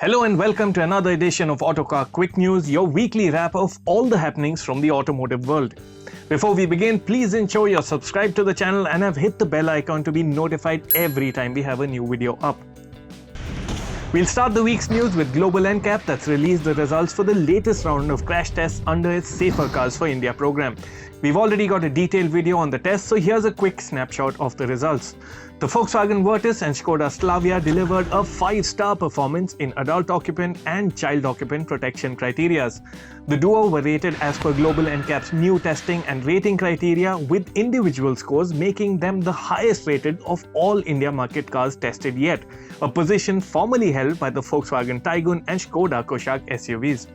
Hello and welcome to another edition of Autocar Quick News, your weekly wrap of all the happenings from the automotive world. Before we begin, please ensure you're subscribed to the channel and have hit the bell icon to be notified every time we have a new video up. We'll start the week's news with Global NCAP that's released the results for the latest round of crash tests under its Safer Cars for India program. We've already got a detailed video on the test, so here's a quick snapshot of the results. The Volkswagen Virtus and Skoda Slavia delivered a 5-star performance in adult occupant and child occupant protection criteria. The duo were rated as per Global NCAP's new testing and rating criteria, with individual scores making them the highest rated of all India market cars tested yet, a position formerly held by the Volkswagen Tiguan and Skoda Kodiaq SUVs.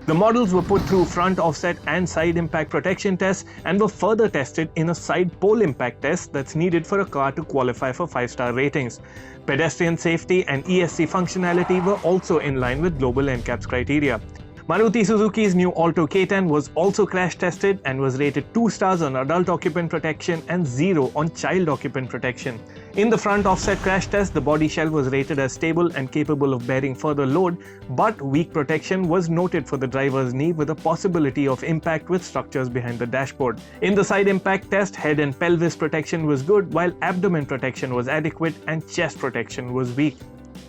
The models were put through front offset and side impact protection tests and were further tested in a side pole impact test that's needed for a car to qualify for 5-star ratings. Pedestrian safety and ESC functionality were also in line with Global NCAP's criteria. Maruti Suzuki's new Alto K10 was also crash tested and was rated 2 stars on adult occupant protection and 0 on child occupant protection. In the front offset crash test, the body shell was rated as stable and capable of bearing further load, but weak protection was noted for the driver's knee with a possibility of impact with structures behind the dashboard. In the side impact test, head and pelvis protection was good, while abdomen protection was adequate and chest protection was weak.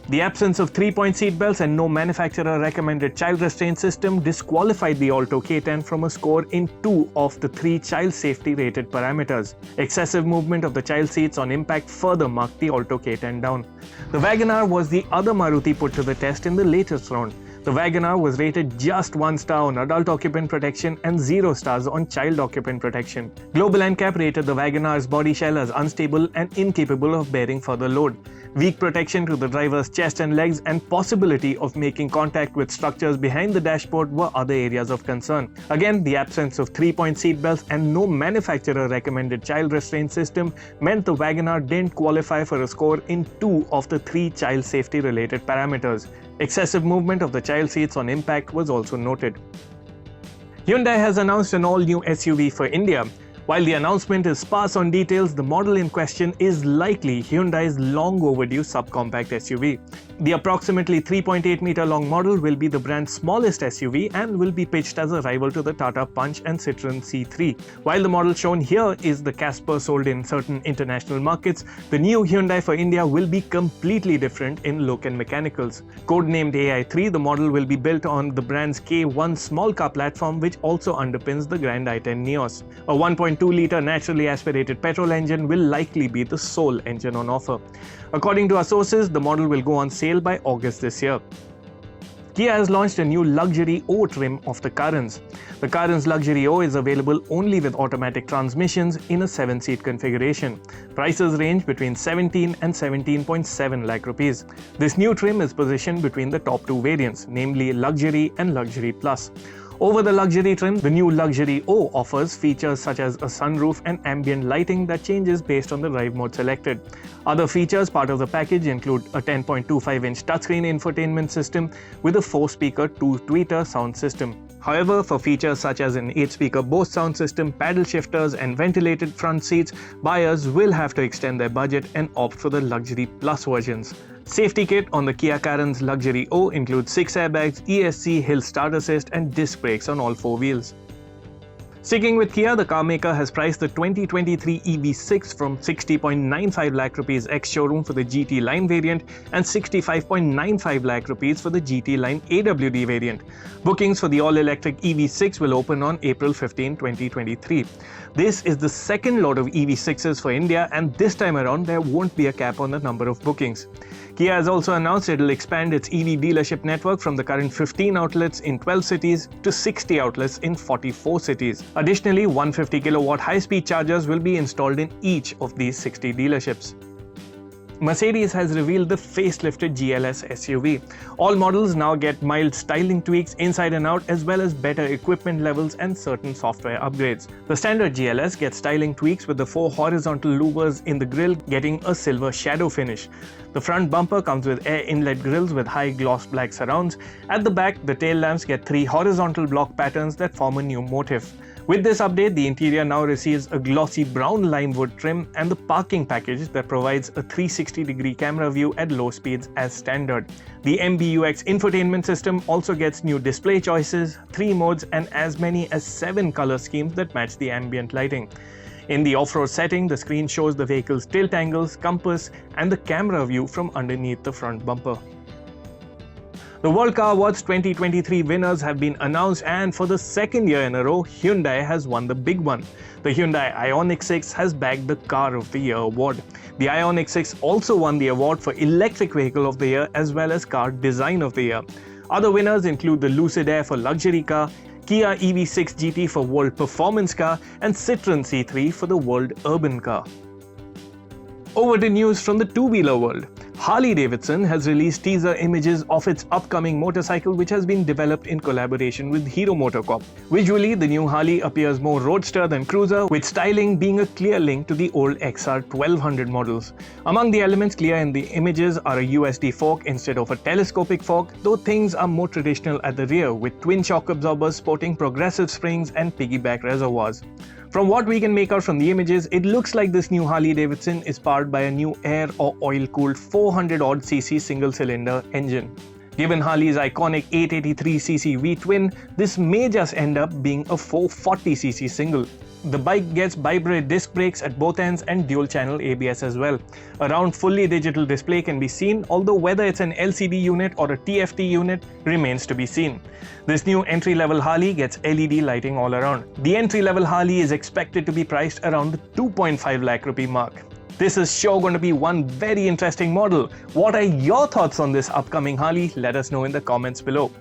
The absence of 3-point seatbelts and no manufacturer-recommended child restraint system disqualified the Alto K10 from a score in 2 of the 3 child safety-rated parameters. Excessive movement of the child seats on impact further marked the Alto K10 down. The Wagon R was the other Maruti put to the test in the latest round. The Wagon R was rated just 1 star on adult occupant protection and 0 stars on child occupant protection. Global NCAP rated the Wagon R's body shell as unstable and incapable of bearing further load. Weak protection to the driver's chest and legs and possibility of making contact with structures behind the dashboard were other areas of concern. Again, the absence of 3-point seatbelts and no manufacturer-recommended child restraint system meant the Wagon R didn't qualify for a score in 2 of the 3 child safety-related parameters. Excessive movement of the child seats on impact was also noted. Hyundai has announced an all-new SUV for India. While the announcement is sparse on details, the model in question is likely Hyundai's long overdue subcompact SUV. The approximately 3.8 meter long model will be the brand's smallest SUV and will be pitched as a rival to the Tata Punch and Citroën C3. While the model shown here is the Casper sold in certain international markets, the new Hyundai for India will be completely different in look and mechanicals. Codenamed AI3, the model will be built on the brand's K1 small car platform, which also underpins the Grand i10 Neos. A 1.2-litre naturally aspirated petrol engine will likely be the sole engine on offer. According to our sources, the model will go on sale by August this year. Kia has launched a new Luxury O trim of the Carens. The Carens Luxury O is available only with automatic transmissions in a 7-seat configuration. Prices range between 17 and 17.7 lakh rupees. This new trim is positioned between the top 2 variants, namely Luxury and Luxury Plus. Over the luxury trim, the new Luxury O offers features such as a sunroof and ambient lighting that changes based on the drive mode selected. Other features part of the package include a 10.25-inch touchscreen infotainment system with a 4-speaker 2-tweeter sound system. However, for features such as an 8-speaker Bose sound system, paddle shifters and ventilated front seats, buyers will have to extend their budget and opt for the Luxury Plus versions. Safety kit on the Kia Carens Luxury O includes 6 airbags, ESC, hill start assist and disc brakes on all 4 wheels. Sticking with Kia, the carmaker has priced the 2023 EV6 from 60.95 lakh rupees ex-showroom for the GT line variant and 65.95 lakh rupees for the GT line AWD variant. Bookings for the all-electric EV6 will open on April 15, 2023. This is the second lot of EV6s for India, and this time around there won't be a cap on the number of bookings. Kia has also announced it will expand its EV dealership network from the current 15 outlets in 12 cities to 60 outlets in 44 cities. Additionally, 150 kilowatt high-speed chargers will be installed in each of these 60 dealerships. Mercedes has revealed the facelifted GLS SUV. All models now get mild styling tweaks inside and out, as well as better equipment levels and certain software upgrades. The standard GLS gets styling tweaks with the 4 horizontal louvers in the grille getting a silver shadow finish. The front bumper comes with air inlet grills with high gloss black surrounds. At the back, the tail lamps get 3 horizontal block patterns that form a new motif. With this update, the interior now receives a glossy brown lime wood trim and the parking package that provides a 360-degree camera view at low speeds as standard. The MBUX infotainment system also gets new display choices, 3 modes and as many as 7 color schemes that match the ambient lighting. In the off-road setting, the screen shows the vehicle's tilt angles, compass and the camera view from underneath the front bumper. The World Car Awards 2023 winners have been announced, and for the second year in a row, Hyundai has won the big one. The Hyundai Ioniq 6 has bagged the Car of the Year award. The Ioniq 6 also won the award for Electric Vehicle of the Year as well as Car Design of the Year. Other winners include the Lucid Air for Luxury Car, Kia EV6 GT for World Performance Car, and Citroen C3 for the World Urban Car. Over to news from the two-wheeler world. Harley-Davidson has released teaser images of its upcoming motorcycle, which has been developed in collaboration with Hero MotoCorp. Visually, the new Harley appears more roadster than cruiser, with styling being a clear link to the old XR 1200 models. Among the elements clear in the images are a USD fork instead of a telescopic fork, though things are more traditional at the rear, with twin shock absorbers sporting progressive springs and piggyback reservoirs. From what we can make out from the images, it looks like this new Harley-Davidson is powered by a new air or oil-cooled 400-odd-cc single-cylinder engine. Given Harley's iconic 883cc V-twin, this may just end up being a 440cc single. The bike gets bi-brake disc brakes at both ends and dual-channel ABS as well. A round fully digital display can be seen, although whether it's an LCD unit or a TFT unit remains to be seen. This new entry-level Harley gets LED lighting all around. The entry-level Harley is expected to be priced around the 2.5 lakh rupee mark. This is sure going to be one very interesting model. What are your thoughts on this upcoming Harley? Let us know in the comments below.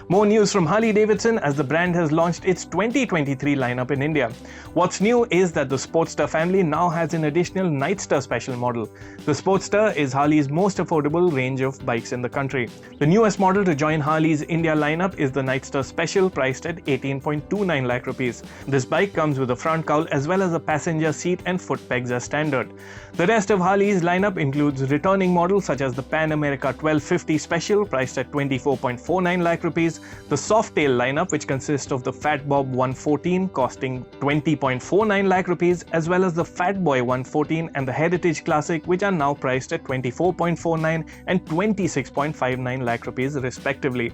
More news from Harley-Davidson as the brand has launched its 2023 lineup in India. What's new is that the Sportster family now has an additional Nightster special model. The Sportster is Harley's most affordable range of bikes in the country. The newest model to join Harley's India lineup is the Nightster Special, priced at 18.29 lakh rupees. This bike comes with a front cowl as well as a passenger seat and foot pegs as standard. The rest of Harley's lineup includes returning models such as the Pan America 1250 Special, priced at 24.49 lakh rupees, the Softail lineup, which consists of the Fat Bob 114 costing 20.49 lakh rupees, as well as the Fat Boy 114 and the Heritage Classic, which are now priced at 24.49 and 26.59 lakh rupees respectively.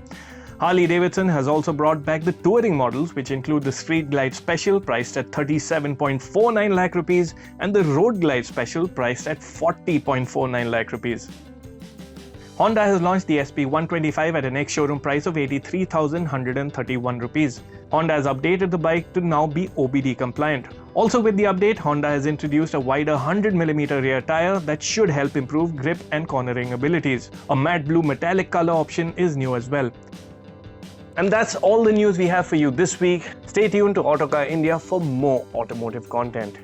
Harley-Davidson has also brought back the touring models, which include the Street Glide Special priced at 37.49 lakh rupees and the Road Glide Special priced at 40.49 lakh rupees. Honda has launched the SP125 at an ex-showroom price of 83,131 rupees. Honda has updated the bike to now be OBD compliant. Also with the update, Honda has introduced a wider 100mm rear tire that should help improve grip and cornering abilities. A matte blue metallic color option is new as well. And that's all the news we have for you this week. Stay tuned to Autocar India for more automotive content.